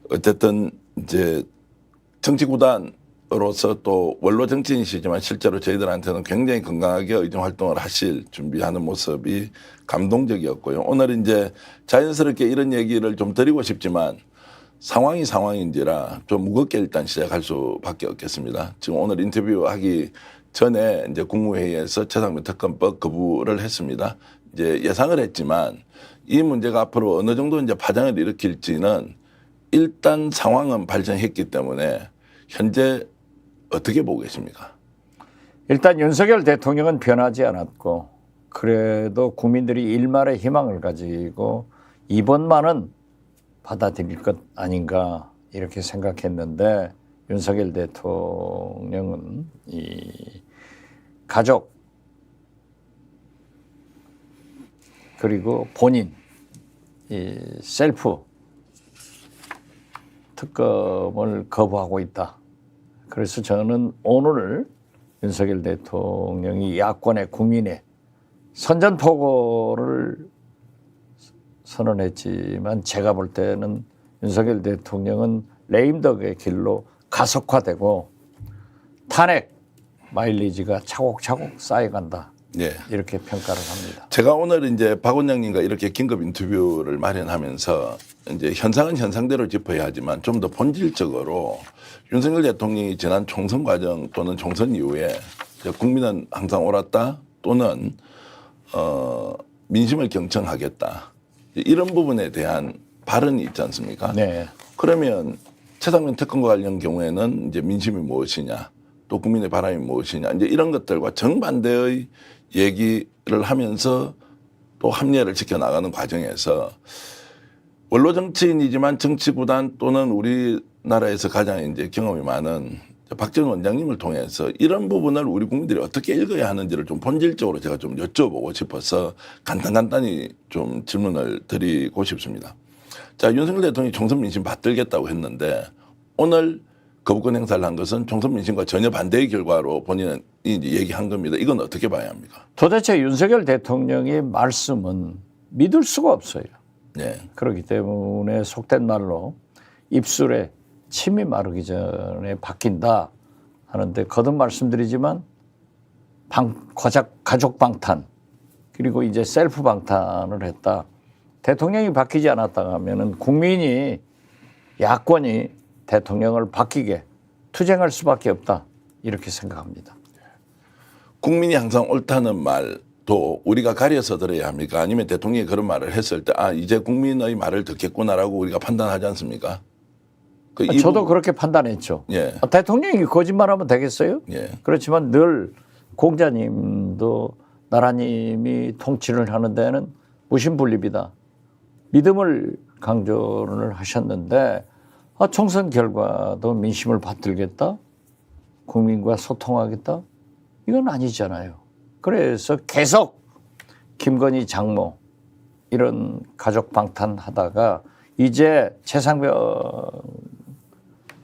어쨌든 이제 정치구단으로서 또 원로 정치인이시지만 실제로 저희들한테는 굉장히 건강하게 의정 활동을 하실 준비하는 모습이 감동적이었고요. 오늘 이제 자연스럽게 이런 얘기를 좀 드리고 싶지만 상황이 상황인지라 좀 무겁게 일단 시작할 수밖에 없겠습니다. 지금 오늘 인터뷰하기 전에 이제 국무회의에서 최상병 특검법 거부를 했습니다. 이제 예상을 했지만 이 문제가 앞으로 어느 정도 이제 파장을 일으킬지는 일단 상황은 발전했기 때문에 현재 어떻게 보고 계십니까? 일단 윤석열 대통령은 변하지 않았고 그래도 국민들이 일말의 희망을 가지고 이번만은 받아들일 것 아닌가 이렇게 생각했는데 윤석열 대통령은 이 가족 그리고 본인 이 셀프 특검을 거부하고 있다. 그래서 저는 오늘 윤석열 대통령이 야권의 국민의 선전포고를 선언했지만 제가 볼 때는 윤석열 대통령은 레임덕의 길로 가속화되고 탄핵 마일리지가 차곡차곡 쌓여간다. 예. 이렇게 평가를 합니다. 제가 오늘 이제 박 원장님과 이렇게 긴급 인터뷰를 마련하면서 이제 현상은 현상대로 짚어야 하지만 좀 더 본질적으로 윤석열 대통령이 지난 총선 과정 또는 총선 이후에 국민은 항상 옳았다 또는 민심을 경청하겠다 이런 부분에 대한 발언이 있지 않습니까? 네. 그러면 최상병 특검과 관련 경우에는 이제 민심이 무엇이냐 또 국민의 바람이 무엇이냐 이제 이런 것들과 정반대의 얘기를 하면서 또 합리화를 지켜나가는 과정에서 원로 정치인이지만 정치구단 또는 우리나라에서 가장 이제 경험이 많은 박지원 원장님을 통해서 이런 부분을 우리 국민들이 어떻게 읽어야 하는지를 좀 본질적으로 제가 좀 여쭤보고 싶어서 간단히 좀 질문을 드리고 싶습니다. 자, 윤석열 대통령이 총선 민심 받들겠다고 했는데 오늘 거부권 행사를 한 것은 총선 민심과 전혀 반대의 결과로 본인은 얘기한 겁니다. 이건 어떻게 봐야 합니까? 도대체 윤석열 대통령의 말씀은 믿을 수가 없어요. 네. 그렇기 때문에 속된 말로 입술에 침이 마르기 전에 바뀐다 하는데 거듭 말씀드리지만 가족 방탄 그리고 이제 셀프 방탄을 했다. 대통령이 바뀌지 않았다 하면은 국민이 야권이 대통령을 바뀌게 투쟁할 수밖에 없다 이렇게 생각합니다. 국민이 항상 옳다는 말도 우리가 가려서 들어야 합니까? 아니면 대통령이 그런 말을 했을 때 이제 국민의 말을 듣겠구나라고 우리가 판단하지 않습니까? 저도 그렇게 판단했죠. 예. 대통령이 거짓말하면 되겠어요? 예. 그렇지만 늘 공자님도 나라님이 통치를 하는 데는 무신분립이다. 믿음을 강조를 하셨는데 총선 결과도 민심을 받들겠다? 국민과 소통하겠다? 이건 아니잖아요. 그래서 계속 김건희 장모 이런 가족 방탄하다가 이제 최상병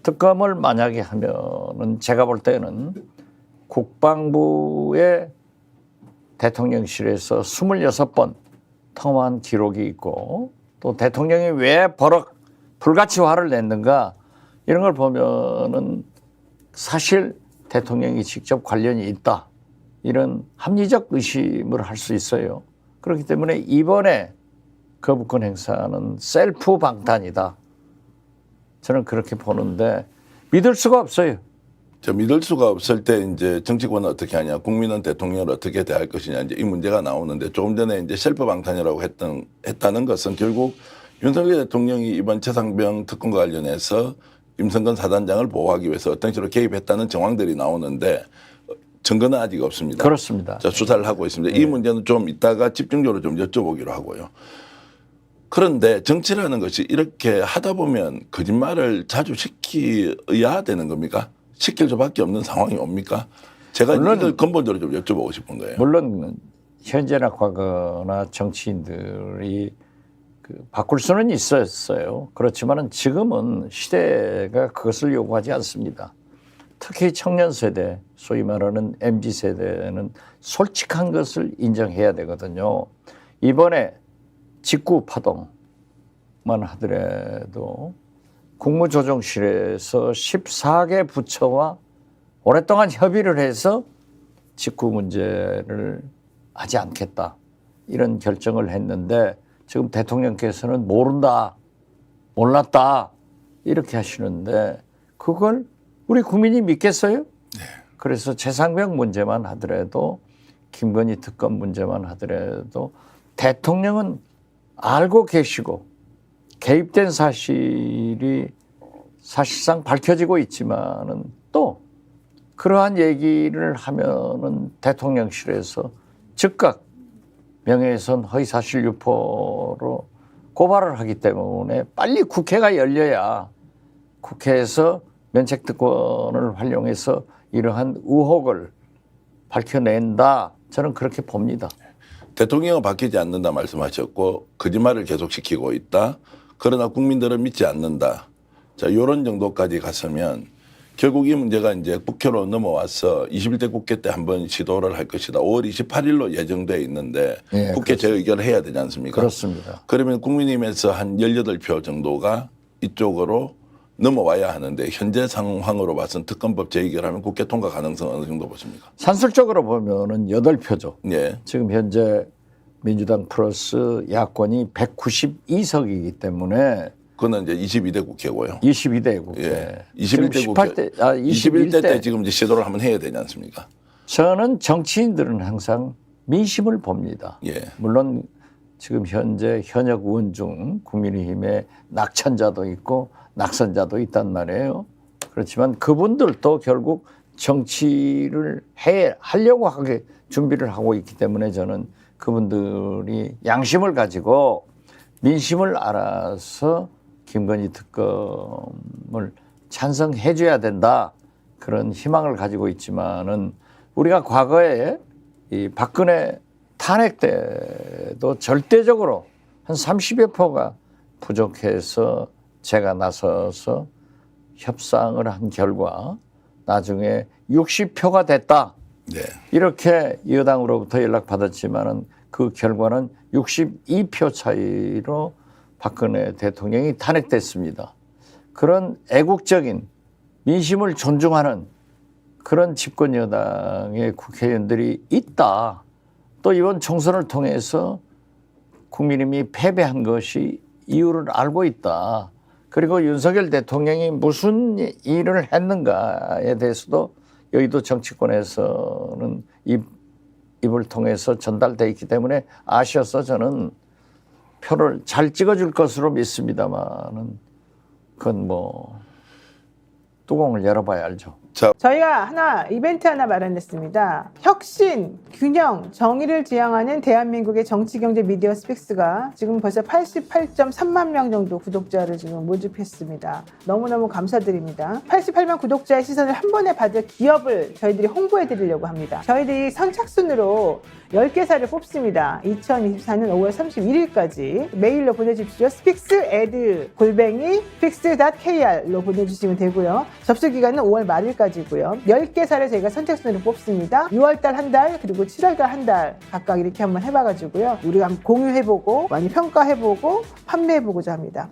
특검을 만약에 하면은 제가 볼 때는 국방부의 대통령실에서 26번 통화한 기록이 있고 또 대통령이 왜 버럭 불같이 화를 냈는가 이런 걸 보면은 사실 대통령이 직접 관련이 있다 이런 합리적 의심을 할 수 있어요. 그렇기 때문에 이번에 거부권 행사는 셀프 방탄이다. 저는 그렇게 보는데 믿을 수가 없어요. 믿을 수가 없을 때 이제 정치권은 어떻게 하냐, 국민은 대통령을 어떻게 대할 것이냐 이제 이 문제가 나오는데 조금 전에 이제 셀프 방탄이라고 했다는 것은 결국 윤석열 대통령이 이번 최상병 특검과 관련해서 임성근 사단장을 보호하기 위해서 어떤 식으로 개입했다는 정황들이 나오는데 증거는 아직 없습니다. 그렇습니다. 자, 수사를 하고 있습니다. 이 문제는 좀 이따가 집중적으로 좀 여쭤보기로 하고요. 그런데 정치라는 것이 이렇게 하다 보면 거짓말을 자주 시켜야 되는 겁니까? 시킬 수밖에 없는 상황이 옵니까? 제가 이걸 근본적으로 좀 여쭤보고 싶은 거예요. 물론 현재나 과거나 정치인들이 바꿀 수는 있었어요. 그렇지만 지금은 시대가 그것을 요구하지 않습니다. 특히 청년 세대, 소위 말하는 MZ세대는 솔직한 것을 인정해야 되거든요. 이번에 직구 파동만 하더라도 국무조정실에서 14개 부처와 오랫동안 협의를 해서 직구 문제를 하지 않겠다 이런 결정을 했는데 지금 대통령께서는 모른다, 몰랐다 이렇게 하시는데 그걸 우리 국민이 믿겠어요? 그래서 최상병 문제만 하더라도 김건희 특검 문제만 하더라도 대통령은 알고 계시고 개입된 사실이 사실상 밝혀지고 있지만은 또 그러한 얘기를 하면은 대통령실에서 즉각 명예훼손 허위사실 유포로 고발을 하기 때문에 빨리 국회가 열려야 국회에서 면책특권을 활용해서 이러한 의혹을 밝혀낸다. 저는 그렇게 봅니다. 대통령은 바뀌지 않는다 말씀하셨고 거짓말을 계속시키고 있다. 그러나 국민들은 믿지 않는다. 자, 이런 정도까지 갔으면 결국 이 문제가 이제 국회로 넘어와서 21대 국회 때 한번 시도를 할 것이다. 5월 28일로 예정돼 있는데 네, 국회 재의결을 해야 되지 않습니까? 그렇습니다. 그러면 국민의힘에서 한 18표 정도가 이쪽으로 넘어와야 하는데 현재 상황으로 봐서는 특검법 재의결하면 국회 통과 가능성 어느 정도 보십니까? 산술적으로 보면은 8표죠. 예. 지금 현재 민주당 플러스 야권이 192석이기 때문에 그거는 이제 22대 국회고요. 22대 국회. 예. 21대 국회. 21대 때 지금 이제 시도를 한번 해야 되지 않습니까? 저는 정치인들은 항상 민심을 봅니다. 예. 물론 지금 현재 현역 의원 중 국민의힘에 낙천자도 있고 낙선자도 있단 말이에요. 그렇지만 그분들도 결국 정치를 하려고 하게 준비를 하고 있기 때문에 저는 그분들이 양심을 가지고 민심을 알아서 김건희 특검을 찬성해 줘야 된다. 그런 희망을 가지고 있지만은 우리가 과거에 이 박근혜 탄핵 때도 절대적으로 한 30여 표가 부족해서 제가 나서서 협상을 한 결과 나중에 60표가 됐다. 네. 이렇게 여당으로부터 연락받았지만은 그 결과는 62표 차이로 박근혜 대통령이 탄핵됐습니다. 그런 애국적인 민심을 존중하는 그런 집권 여당의 국회의원들이 있다. 또 이번 총선을 통해서 국민의힘이 패배한 것이 이유를 알고 있다. 그리고 윤석열 대통령이 무슨 일을 했는가에 대해서도 여의도 정치권에서는 입을 통해서 전달돼 있기 때문에 아셔서 저는 표를 잘 찍어줄 것으로 믿습니다만은 그건 뭐 뚜껑을 열어봐야 알죠. 저희가 이벤트 하나 마련했습니다. 혁신, 균형, 정의를 지향하는 대한민국의 정치, 경제, 미디어 스픽스가 지금 벌써 88.3만 명 정도 구독자를 지금 모집했습니다. 너무너무 감사드립니다. 88만 구독자의 시선을 한 번에 받을 기업을 저희들이 홍보해 드리려고 합니다. 저희들이 선착순으로 10개사를 뽑습니다. 2024년 5월 31일까지 메일로 보내주십시오. spixed@sfix.kr로 보내주시면 되고요. 접수 기간은 5월 말일까지고요. 10개사를 저희가 선착순으로 뽑습니다. 6월달 한 달, 그리고 7월달 한 달 각각 이렇게 한번 해봐가지고요. 우리가 한번 공유해보고 많이 평가해보고 판매해보고자 합니다.